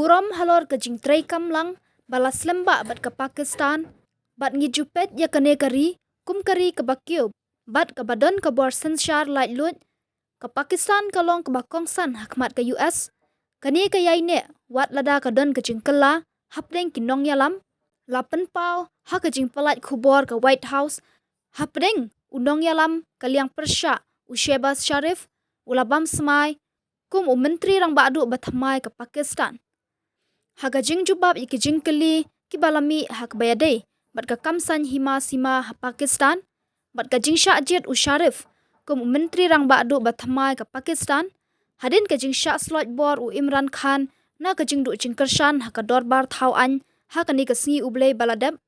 burom halor ke jing tray kamlang balas lembak bat ke Pakistan bat ngijupet ya kene kari kum kari ke bakyo bat ke badan ke bor sensyar light lut ke Pakistan kalong ke bakongsan hakmat ke US kani ke yai ne wat lada ke don ke jing kela hapdeng kinong yalam lapen pau ha ke jing palat khubor ke White House hapdeng undong yalam kaliang persya Shehbaz Sharif ulabam semai kum menteri rang badu bathamai ke Pakistan haga jing jubab iki jing keli ki balami hak bayade bat ka kamsan hima sima ha Pakistan bat ka jing Shahjid Sharif kum menteri rang badu bathamai ke Pakistan hadin ka jing Shah slot bor Imran Khan na ka jing du jing kershan ha ka dorbar thau an ha ka ni ka singi ublei baladab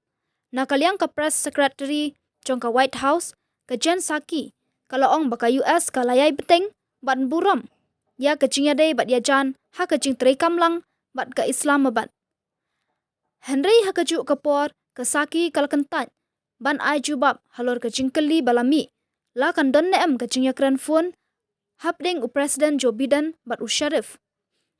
na kaliang ka press secretary jong ka White House ka Jen Psaki kalau ong baka US ka layai beteng bat buram ya ka jing yade bat ya jan ha ka jing tray kamlang bat ka Islamabad Henry ha ka ju kapor ka Saki kalkentat ban ai jubab halor ka jing keli balami la kan don ne am ka jing yakran phone hapding President Joe Biden bat Sharif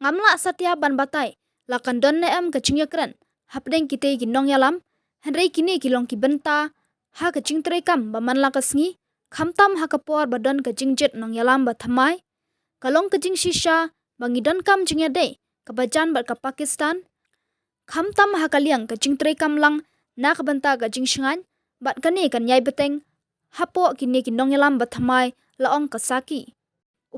ngamla satya ban batai la kan don ne am ka jing yakran hapding kite ginong yalam Henry kini kilong ki benta ha ka jing tray kam baman la ka sngi khamtam ha kapor badan ka jing jet nong yalam bathamai kalong ka jing shisha bangidon kam jing yade kabajan bat ka Pakistan khamtam ha kaliang ka jing tray kam lang na ka banta ka jing shangan bat kani kan yai beteng hapo kini kinong yalam bathamai laong ka Saki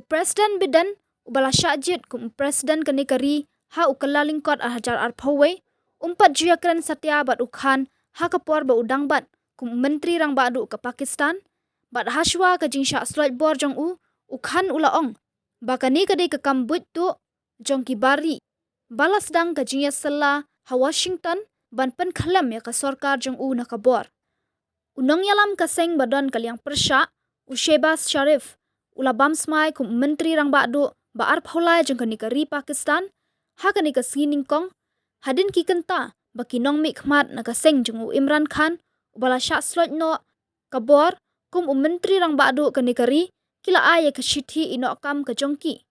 President Biden ubala Shahjid kum President kani kari ha ukalla lingkot hajar arphawe umpat juyakran satya bat ukhan ha kapor ba udang bat kum menteri rang badu ka Pakistan bat hashwa ka jing Shah slot bor jong ukhan ulaong bakani kade ka kambut tu jong ki bari balas dang ka jing sella ha Washington ban pen khalam ya ka sarkar jong na ka bor unong yalam ka seng badan kaliang persya Shehbaz Sharif ulabam smai kum menteri rang badu ba ar pholai jong kani kari Pakistan ha kani ka sining kong hadin ki kenta bakinong mi khmat na ka seng jong Imran Khan ubala Shah slot no ka bor kum menteri rang badu kani kari kila ay ka shithi inok kam ka jongki